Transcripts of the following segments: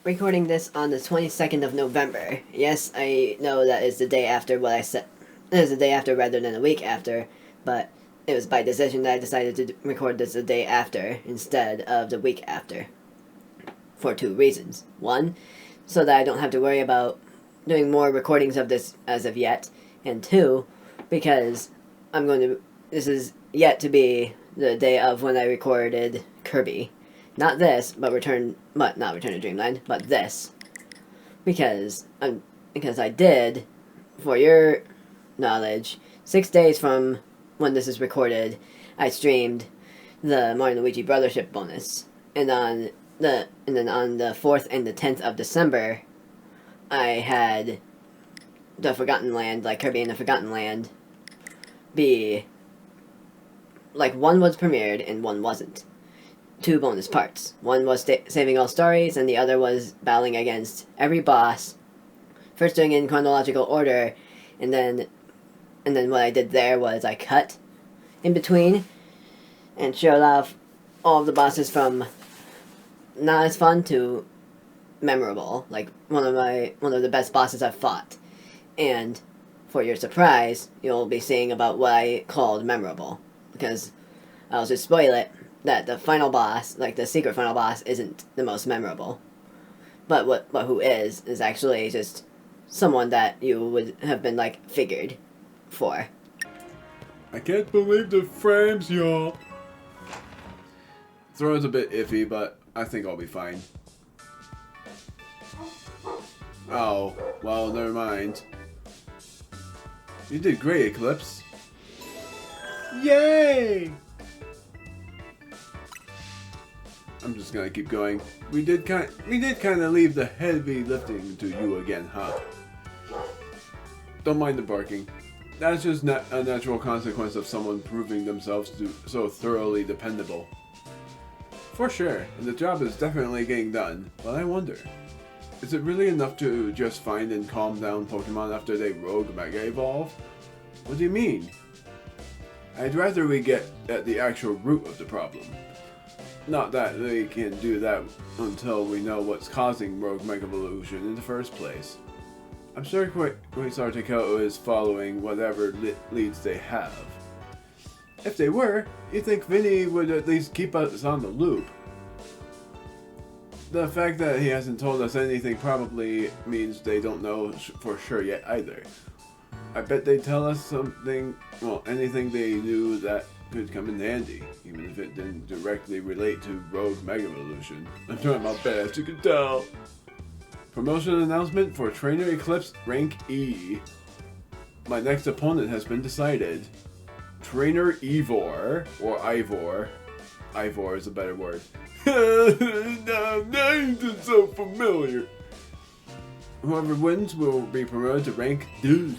Recording this on the 22nd of November. Yes, I know that is the day after what I said. It is the day after rather than a week after, but it was by decision that I decided to record this the day after instead of the week after. For two reasons. One, so that I don't have to worry about doing more recordings of this as of yet, and two, because this is yet to be the day of when I recorded Kirby. Not this, but not Return to Dreamland, but this. Because I did, for your knowledge, 6 days from when this is recorded, I streamed the Mario and Luigi Brothership bonus. And then on the 4th and the 10th of December, I had the Forgotten Land, like Kirby and the Forgotten Land, be like one was premiered and one wasn't. Two bonus parts. One was saving all stories, and the other was battling against every boss. First doing it in chronological order, and then what I did there was I cut in between and showed off all of the bosses from not as fun to memorable, like one of the best bosses I've fought. And for your surprise, you'll be seeing about what I called memorable, because I'll just spoil it that the final boss, like the secret final boss, isn't the most memorable. But who is actually just someone that you would have been like figured for. I can't believe the frames, y'all. Throw's a bit iffy, but I think I'll be fine. Oh, well, never mind. You did great, Eclipse. Yay! I'm just gonna keep going. We did kind of leave the heavy lifting to you again, huh? Don't mind the barking. That's just a natural consequence of someone proving themselves so thoroughly dependable. For sure, and the job is definitely getting done, but I wonder, is it really enough to just find and calm down Pokemon after they rogue Mega Evolve? What do you mean? I'd rather we get at the actual root of the problem. Not that they can do that until we know what's causing Rogue Mega Evolution in the first place. I'm sure Quasar Takoto is following whatever leads they have. If they were, you'd think Vinny would at least keep us on the loop. The fact that he hasn't told us anything probably means they don't know for sure yet either. I bet they'd tell us anything they knew that could come in handy, even if it didn't directly relate to Rogue Mega Evolution. I'm trying my best, you can tell. Promotion announcement for Trainer Eclipse Rank E. My next opponent has been decided. Trainer Ivor, or Ivor. Ivor is a better word. Names are so familiar. Whoever wins will be promoted to Rank D.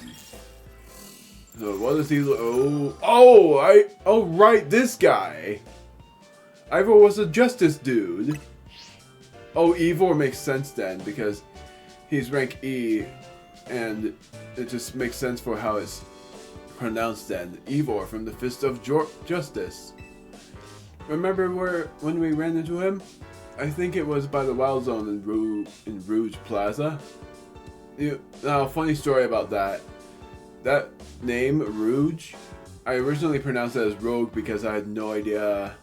So what does he look? Oh, right, this guy. Ivor was a justice dude. Oh, Ivor makes sense then, because he's rank E, and it just makes sense for how it's pronounced then. Ivor from the Fist of Justice. Remember when we ran into him? I think it was by the Wild Zone in Rouge Plaza. Now, funny story about that. That name, Rouge, I originally pronounced it as Rogue because I had no idea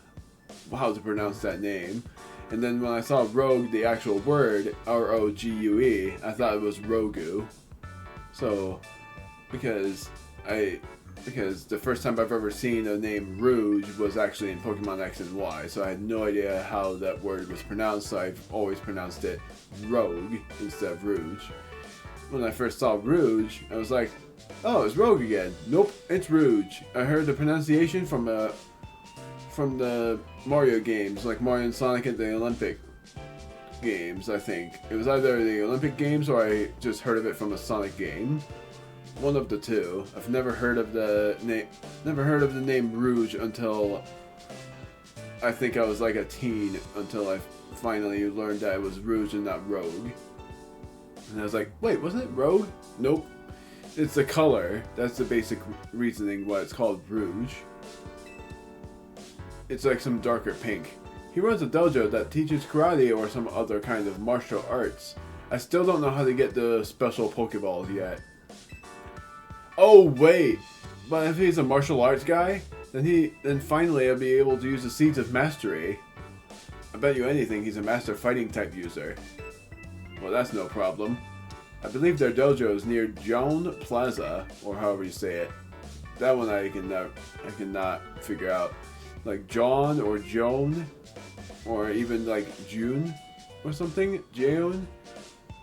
how to pronounce that name. And then when I saw Rogue, the actual word, R-O-G-U-E, I thought it was Rogu. So, because the first time I've ever seen a name Rouge was actually in Pokemon X and Y, so I had no idea how that word was pronounced, so I've always pronounced it Rogue instead of Rouge. When I first saw Rouge, I was like, oh, it's Rogue again. Nope, it's Rouge. I heard the pronunciation from the Mario games, like Mario and Sonic at the Olympic games, I think. It was either the Olympic games or I just heard of it from a Sonic game. One of the two. I've never heard of the name Rouge until I think I was like a teen, until I finally learned that it was Rouge and not Rogue. And I was like, wait, wasn't it Rogue? Nope. It's the color. That's the basic reasoning why it's called Rouge. It's like some darker pink. He runs a dojo that teaches karate or some other kind of martial arts. I still don't know how to get the special Pokeballs yet. Oh wait, but if he's a martial arts guy, then finally I'll be able to use the Seeds of Mastery. I bet you anything he's a master fighting type user. Well, that's no problem. I believe their dojo is near Joan Plaza, or however you say it. That one I cannot figure out. Like John or Joan, or even like June or something. June.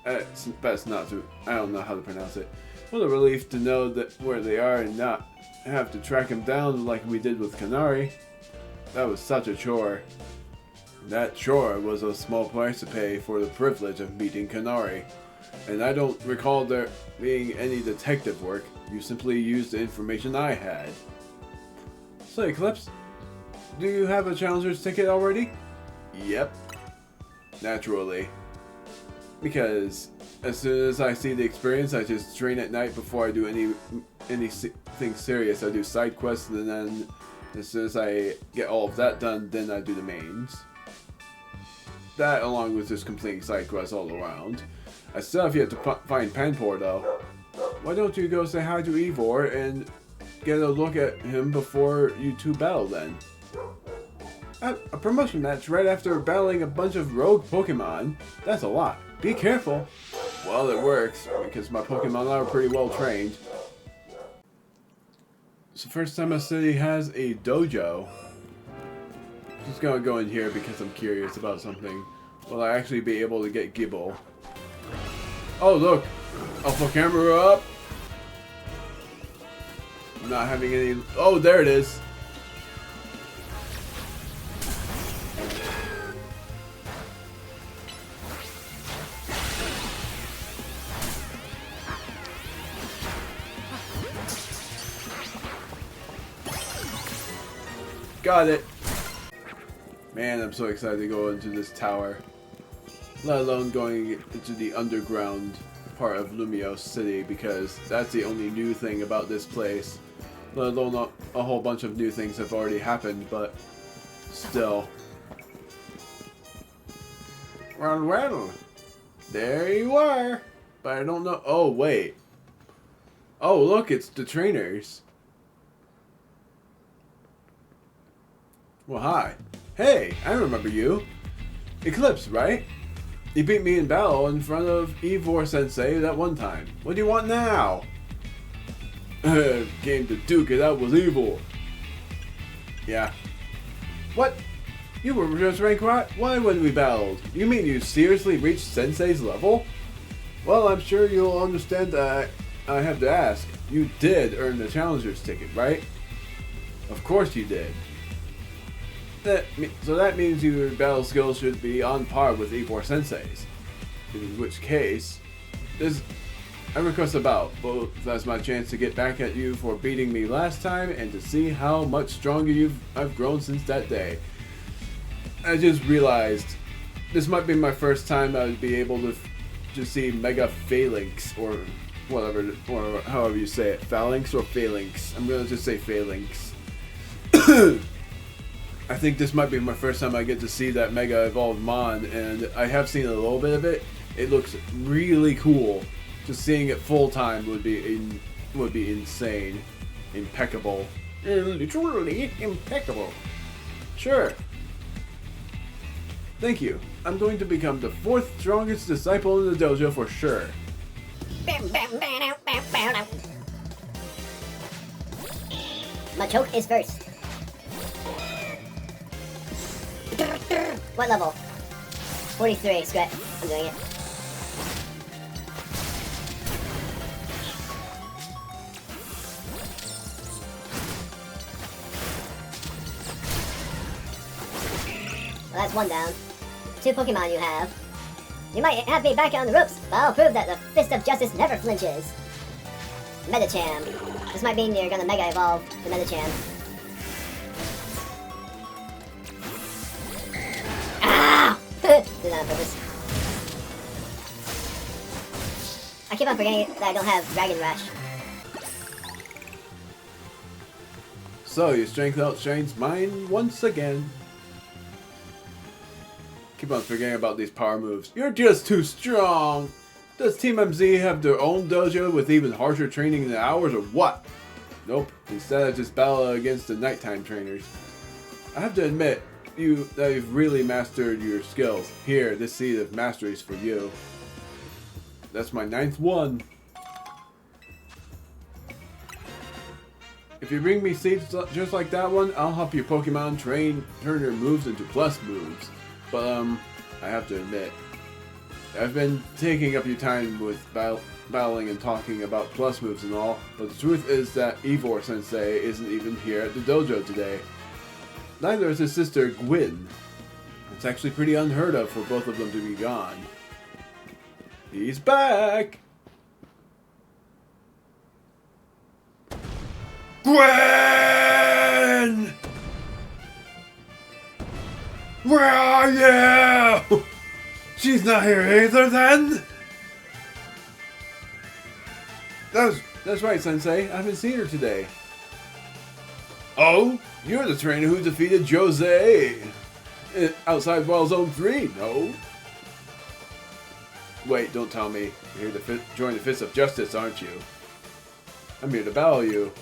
That's not to. I don't know how to pronounce it. What a relief to know that where they are and not have to track them down like we did with Kanari. That was such a chore. That chore was a small price to pay for the privilege of meeting Kanari. And I don't recall there being any detective work. You simply used the information I had. So, Eclipse, do you have a challenger's ticket already? Yep. Naturally. Because as soon as I see the experience, I just train at night before I do anything serious. I do side quests, and then as soon as I get all of that done, then I do the mains. That, along with just completing side quests all around. I still have yet to find Panpour, though. Why don't you go say hi to Ivor and get a look at him before you two battle, then? A promotion match right after battling a bunch of rogue Pokemon? That's a lot. Be careful. Well, it works, because my Pokemon are pretty well trained. It's the first time a city has a dojo. Just gonna go in here because I'm curious about something. Will I actually be able to get Gibble? Oh, look! Alpha camera up! I'm not having any... Oh, there it is! Got it! Man, I'm so excited to go into this tower. Let alone going into the underground part of Lumiose City, because that's the only new thing about this place. Let alone a whole bunch of new things have already happened, but still. Well, there you are! But I don't know. Oh, wait. Oh, look, it's the trainers. Well, hi. Hey, I remember you. Eclipse, right? You beat me in battle in front of Ivor Sensei that one time. What do you want now? Came to duke it out with Ivor. Yeah. What? You were just ranked right? Why when we battled? You mean you seriously reached Sensei's level? Well, I'm sure you'll understand that I have to ask. You did earn the challenger's ticket, right? Of course you did. So that means your battle skills should be on par with Ivor Sensei's. In which case, I request a bout, both as my chance to get back at you for beating me last time and to see how much stronger I've grown since that day. I just realized this might be my first time I'd be able to see Mega Phalanx, or whatever, or however you say it, Phalanx or Phalanx. I'm gonna just say Phalanx. I think this might be my first time I get to see that Mega Evolved Mon, and I have seen a little bit of it. It looks really cool. Just seeing it full time would be insane, impeccable, literally impeccable. Sure. Thank you. I'm going to become the 4th strongest disciple in the dojo for sure. Machoke is first. What level? 43, scrap. I'm doing it. Well, that's one down. 2 Pokemon you have. You might have me back on the ropes, but I'll prove that the Fist of Justice never flinches. Medicham. This might mean you're gonna Mega Evolve the Medicham. Did that on purpose. I keep on forgetting that I don't have Dragon Rush. So your strength outshines mine once again. Keep on forgetting about these power moves. You're just too strong. Does Team MZ have their own dojo with even harsher training than ours or what? Nope. Instead I just battle against the nighttime trainers. I have to admit, that you've really mastered your skills. Here, this seed of mastery is for you. That's my 9th one. If you bring me seeds just like that one, I'll help your Pokemon turn your moves into plus moves. But, I have to admit, I've been taking up your time with battling and talking about plus moves and all, but the truth is that Ivor Sensei isn't even here at the dojo today. Neither is his sister Gwyn. It's actually pretty unheard of for both of them to be gone. He's back! Gwen! Where are you? She's not here either then? That's right, Sensei. I haven't seen her today. Oh? You're the trainer who defeated Jose outside Wild Zone 3, no? Wait, don't tell me. You're here to join the Fist of Justice, aren't you? I'm here to battle you.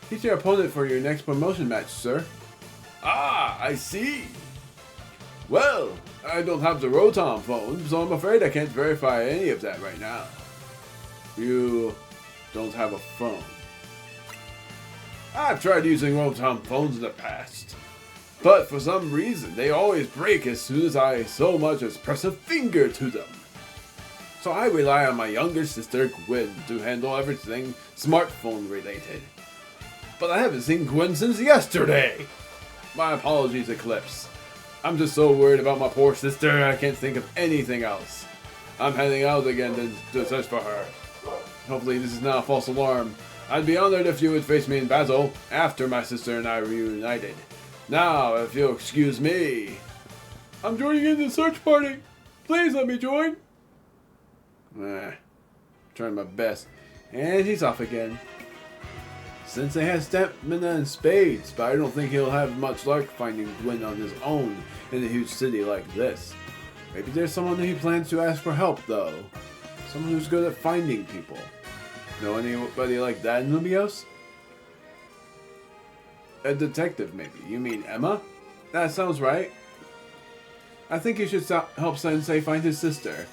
He's your opponent for your next promotion match, sir. Ah, I see. Well, I don't have the Rotom phone, so I'm afraid I can't verify any of that right now. You don't have a phone. I've tried using Rotom phones in the past, but for some reason they always break as soon as I so much as press a finger to them. So I rely on my younger sister Gwyn to handle everything smartphone related. But I haven't seen Gwyn since yesterday. My apologies, Eclipse. I'm just so worried about my poor sister I can't think of anything else. I'm heading out again to search for her. Hopefully this is not a false alarm. I'd be honored if you would face me in battle after my sister and I reunited. Now, if you'll excuse me. I'm joining in the search party. Please let me join. Trying my best. And he's off again. Sensei has stamina and spades, but I don't think he'll have much luck finding Gwyn on his own in a huge city like this. Maybe there's someone he plans to ask for help, though. Someone who's good at finding people. Know anybody like that in Lumios? A detective, maybe. You mean Emma? That sounds right. I think you should help Sensei find his sister.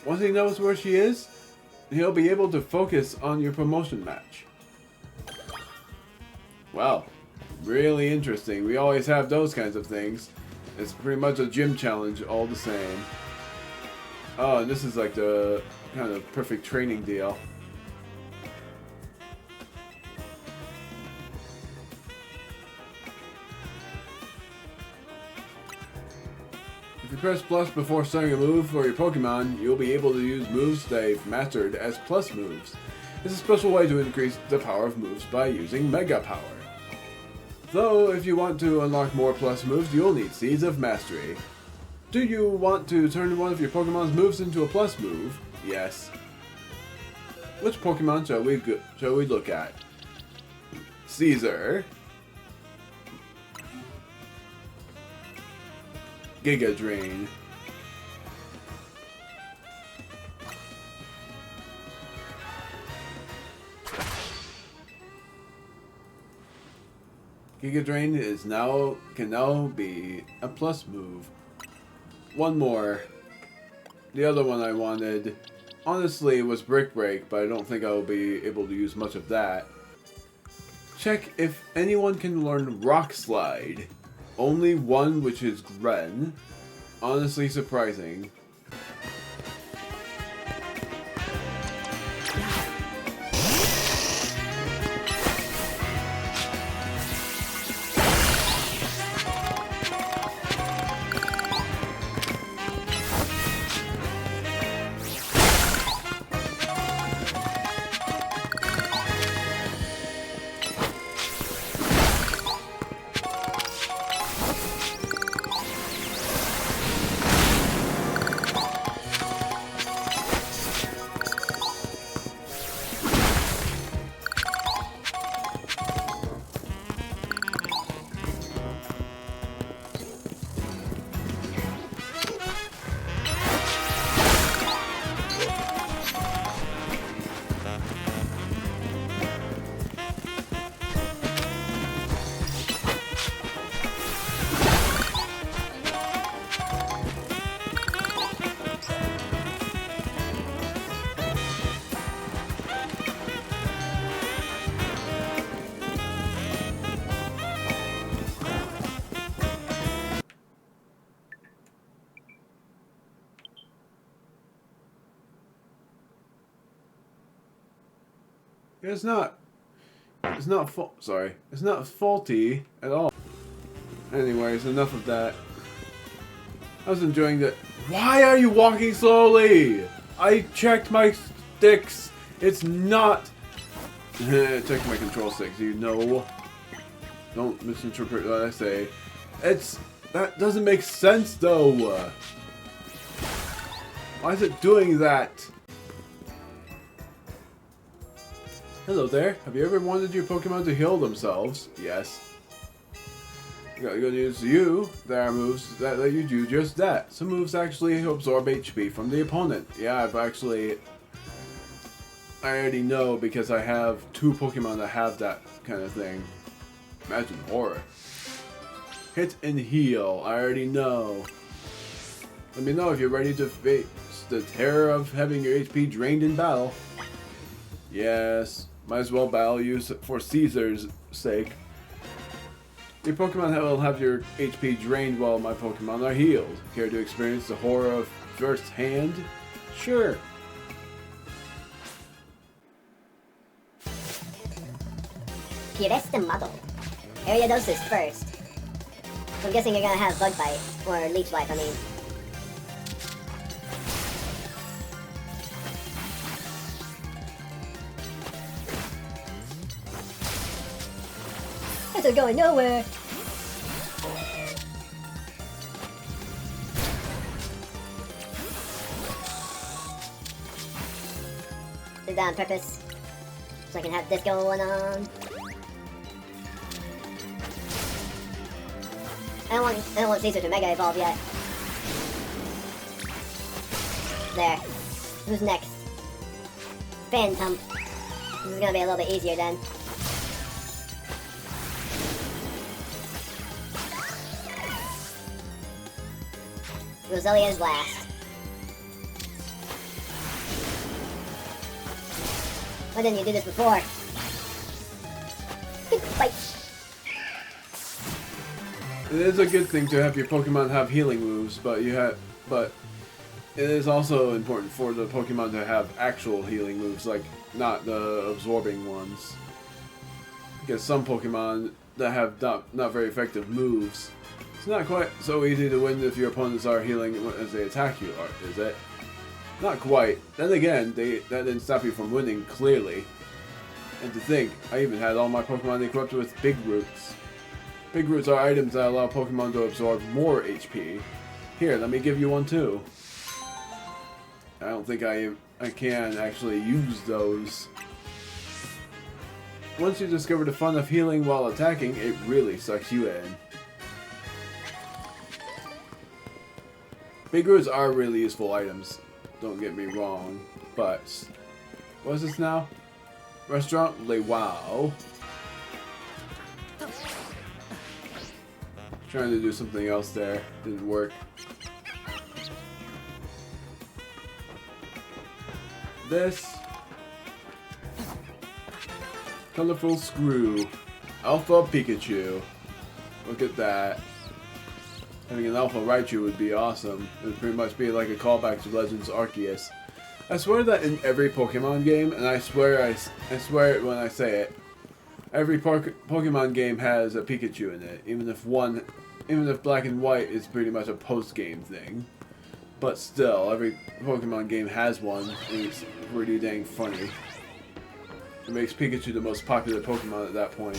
Once he knows where she is, he'll be able to focus on your promotion match. Wow. Really interesting. We always have those kinds of things. It's pretty much a gym challenge all the same. Oh, and this is like the kind of perfect training deal. If you press plus before starting a move for your Pokemon, you'll be able to use moves they've mastered as plus moves. It's a special way to increase the power of moves by using Mega Power. Though, if you want to unlock more plus moves, you'll need Seeds of Mastery. Do you want to turn one of your Pokemon's moves into a plus move? Yes. Which Pokemon shall we look at? Caesar. Giga Drain. Giga Drain can now be a plus move. One more. The other one I wanted, honestly, was Brick Break, but I don't think I'll be able to use much of that. Check if anyone can learn Rock Slide. Only one, which is Gren. Honestly surprising. It's not. It's not sorry. It's not faulty at all. Anyways, enough of that. I was enjoying that. Why are you walking slowly? I checked my sticks. It's not. Check my control sticks. You know. Don't misinterpret what I say. That doesn't make sense though. Why is it doing that? Hello there. Have you ever wanted your Pokemon to heal themselves? Yes. Got good news to you. There are moves that let you do just that. Some moves actually absorb HP from the opponent. Yeah, I already know because I have 2 Pokemon that have that kind of thing. Imagine horror. Hit and heal. I already know. Let me know if you're ready to face the terror of having your HP drained in battle. Yes. Might as well battle you for Caesar's sake. Your Pokemon will have your HP drained while my Pokemon are healed. Care to experience the horror of first hand? Sure. Here's the model. Ariadosis first. So I'm guessing you're gonna have Bug Bite, or Leech Life, I mean. This is going nowhere! Did that on purpose, so I can have this going on. I don't want Caesar to Mega Evolve yet. There. Who's next? Phantom. This is gonna be a little bit easier then. Roselia's last. Why didn't you do this before? Good fight. It is a good thing to have your Pokemon have healing moves, but it is also important for the Pokemon to have actual healing moves, like not the absorbing ones. Because some Pokemon that have not very effective moves, it's not quite so easy to win if your opponents are healing as they attack you, is it? Not quite. Then again, that didn't stop you from winning, clearly. And to think, I even had all my Pokemon equipped with Big Roots. Big Roots are items that allow Pokemon to absorb more HP. Here, let me give you one too. I don't think I can actually use those. Once you discover the fun of healing while attacking, it really sucks you in. Big Roots are really useful items, don't get me wrong, but... What is this now? Restaurant Le Wow. Trying to do something else there, didn't work. This colorful screw, Alpha Pikachu. Look at that. Having an Alpha Raichu would be awesome. It would pretty much be like a callback to Legends Arceus. I swear that in every Pokemon game, and I swear it when I say it, every Pokemon game has a Pikachu in it, even if Black and White is pretty much a post-game thing. But still, every Pokemon game has one, and it's pretty dang funny. It makes Pikachu the most popular Pokemon at that point.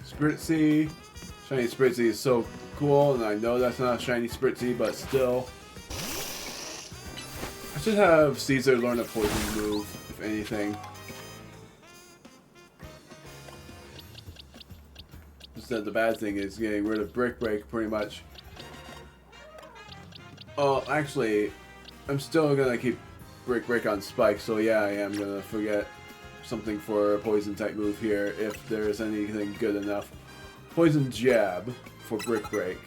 Spritzy. Shiny Spritzy is so cool, and I know that's not a Shiny Spritzy, but still. I should have Caesar learn a poison move, if anything. Instead, the bad thing is getting rid of Brick Break, pretty much. Oh, actually, I'm still gonna keep Brick Break on Spike, so yeah, I am gonna forget something for a poison type move here, if there is anything good enough. Poison Jab for Brick Break.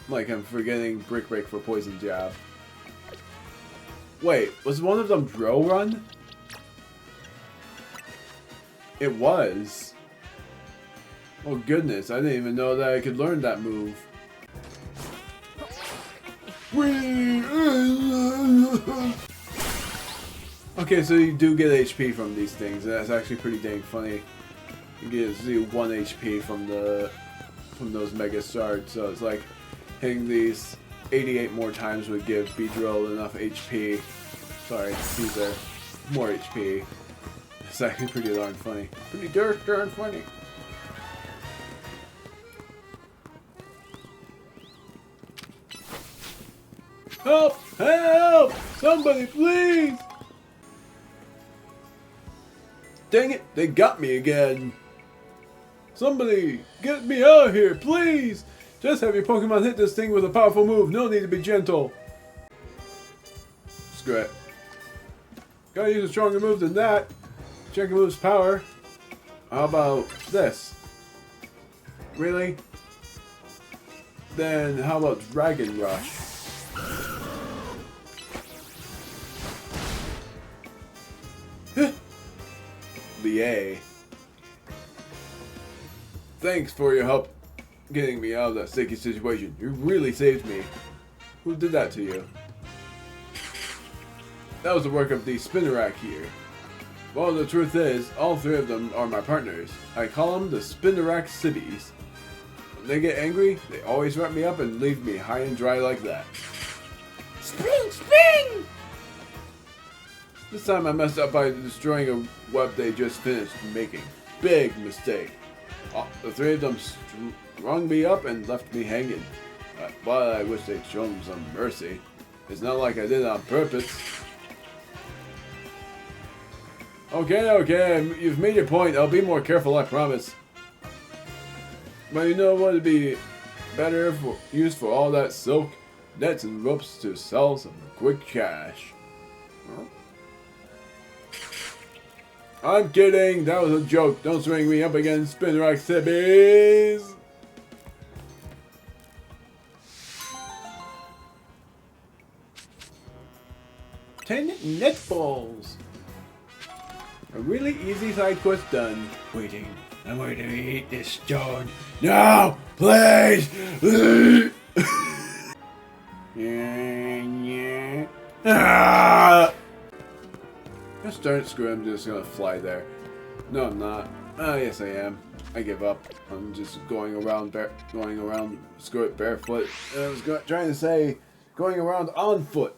Like, I'm forgetting Brick Break for Poison Jab. Wait, was one of them Drill Run? It was. Oh goodness, I didn't even know that I could learn that move. Okay, so you do get HP from these things, and that's actually pretty dang funny. You get 1 HP from those Mega Shards, so it's like hitting these 88 more times would give Beedrill enough HP. Sorry, Caesar. More HP. It's actually pretty darn funny. Pretty darn funny. Help! Help! Somebody please! Dang it, they got me again. Somebody, get me out of here, please! Just have your Pokemon hit this thing with a powerful move. No need to be gentle. Screw it. Gotta use a stronger move than that. Check a move's power. How about this? Really? Then how about Dragon Rush? Lier. Thanks for your help getting me out of that sticky situation. You really saved me. Who did that to you? That was the work of the Spinnerack here. Well, the truth is, all 3 of them are my partners. I call them the Spinnerack Cities. When they get angry, they always wrap me up and leave me high and dry like that. Spring! Spring! This time I messed up by destroying a web they just finished making. Big mistake. The 3 of them strung me up and left me hanging. But I wish they'd shown some mercy. It's not like I did it on purpose. Okay, you've made your point. I'll be more careful, I promise. But you know what would be better used for all that silk, nets, and ropes to sell some quick cash? Huh? I'm kidding. That was a joke. Don't swing me up against Spinnerack Cities. 10 netballs. A really easy side quest done. Waiting. I'm going to eat this stone. No! Please! Ah! Just darn it, screw it, I'm just gonna fly there. No, I'm not. Oh, yes, I am. I give up. I'm just going around, screw it, barefoot. I was trying to say, going around on foot.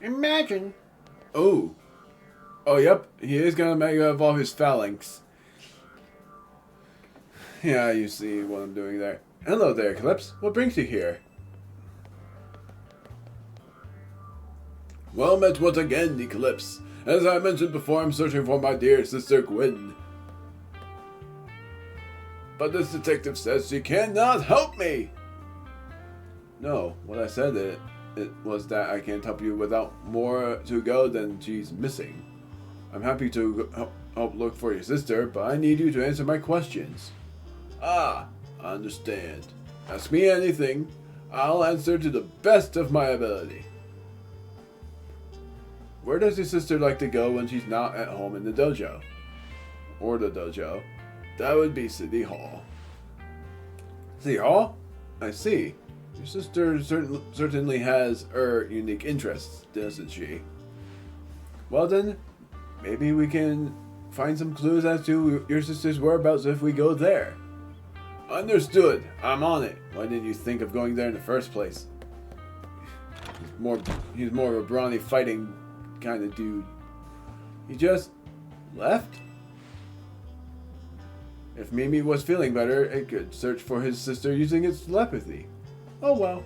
Imagine. Oh. Oh, yep. He is gonna Mega Evolve his Phalanx. Yeah, you see what I'm doing there. Hello there, Eclipse. What brings you here? Well met once again, Eclipse. As I mentioned before, I'm searching for my dear sister Gwen. But this detective says she cannot help me. No, what I said it was that I can't help you without more to go than she's missing. I'm happy to help look for your sister, but I need you to answer my questions. Ah, I understand. Ask me anything. I'll answer to the best of my ability. Where does your sister like to go when she's not at home in the dojo? Or the dojo? That would be City Hall. City Hall? I see. Your sister certainly has unique interests, doesn't she? Well then, maybe we can find some clues as to your sister's whereabouts if we go there. Understood. I'm on it. Why didn't you think of going there in the first place? He's more of a brawny fighting kind of dude. He just left? If Mimi was feeling better, it could search for his sister using its telepathy. Oh well.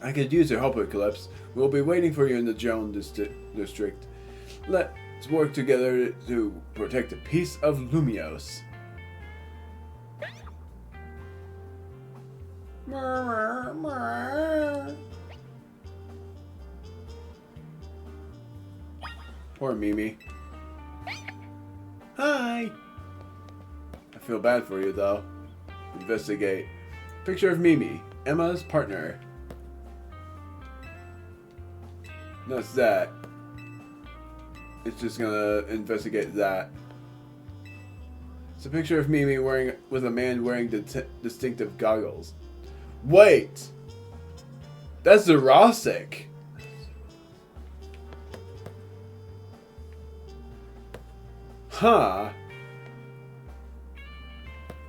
I could use your help, Eclipse. We'll be waiting for you in the Joan district. Let's work together to protect the peace of Lumios. Poor Mimi. Hi! I feel bad for you, though. Investigate. Picture of Mimi, Emma's partner. That's that. It's just gonna investigate that. It's a picture of Mimi with a man wearing distinctive goggles. Wait! That's Jurassic. Huh.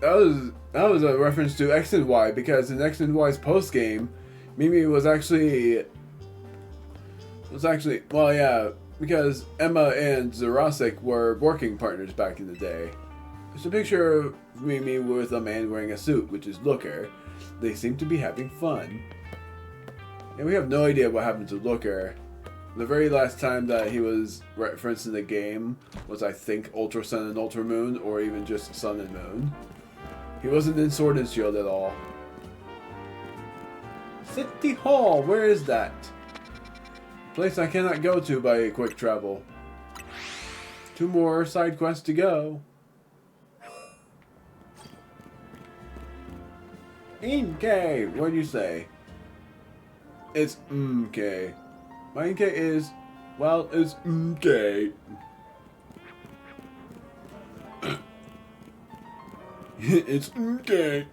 That was a reference to X and Y, because in X and Y's post game, Mimi was actually well, yeah, because Emma and Jurassic were working partners back in the day. There's a picture of Mimi with a man wearing a suit, which is Looker. They seem to be having fun. And we have no idea what happened to Looker. The very last time that he was referenced in the game was, I think, Ultra Sun and Ultra Moon, or even just Sun and Moon. He wasn't in Sword and Shield at all. City Hall, where is that? Place I cannot go to by quick travel. 2 more side quests to go. Okay, what do you say? It's okay. My okay is, well, it's okay. It's okay.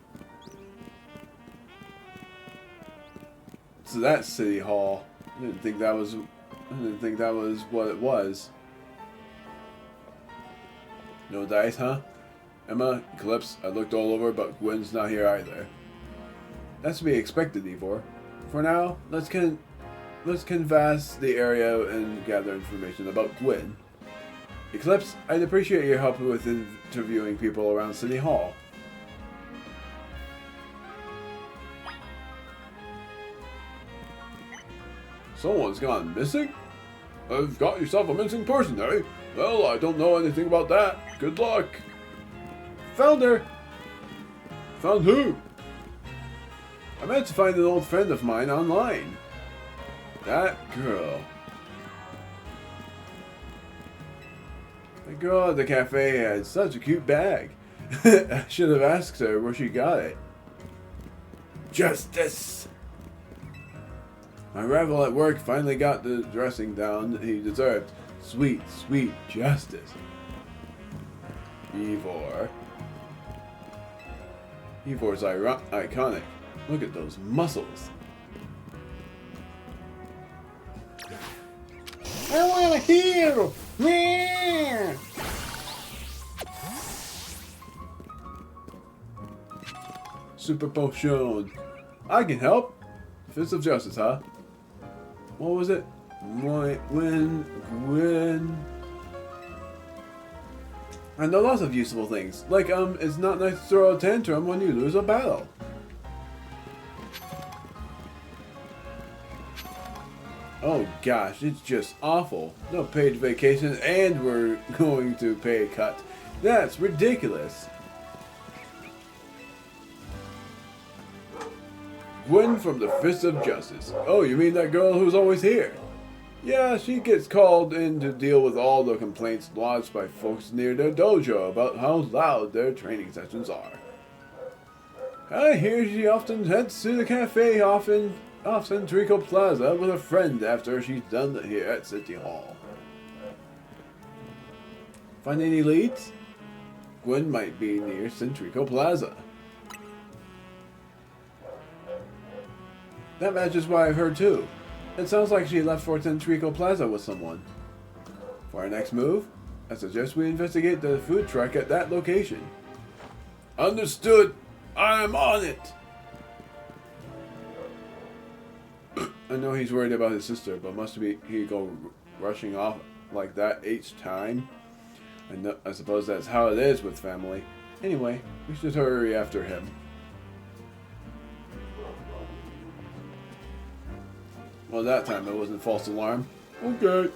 So that's City Hall. I didn't think that was what it was. No dice, huh? Emma, Eclipse, I looked all over, but Gwen's not here either. That's to be expected, Ivor. For now, let's canvass the area and gather information about Gwen. Eclipse, I'd appreciate your help with interviewing people around City Hall. Someone's gone missing? I've got yourself a missing person, eh? Well, I don't know anything about that. Good luck. Found her. Found who? I meant to find an old friend of mine online. That girl. The girl at the cafe had such a cute bag. I should have asked her where she got it. Justice! My rival at work finally got the dressing down he deserved. Sweet, sweet justice. Ivor. Ivor's iconic. Look at those muscles. I want a hero! Yeah! Super potion. I can help. Fist of Justice, huh? What was it? Gwen. I know lots of useful things. Like, it's not nice to throw a tantrum when you lose a battle. Oh gosh, it's just awful. No paid vacation and we're going to pay a cut. That's ridiculous. Gwen from the Fist of Justice. Oh, you mean that girl who's always here? Yeah, she gets called in to deal with all the complaints lodged by folks near their dojo about how loud their training sessions are. I hear she often heads to the cafe off Centrico Plaza with a friend after she's done here at City Hall. Find any leads? Gwen might be near Centrico Plaza. That matches what I've heard too. It sounds like she left for Centrico Plaza with someone. For our next move, I suggest we investigate the food truck at that location. Understood. I'm on it. I know he's worried about his sister, but must he go rushing off like that each time? I suppose that's how it is with family. Anyway, we should hurry after him. Well, that time it wasn't false alarm. Okay.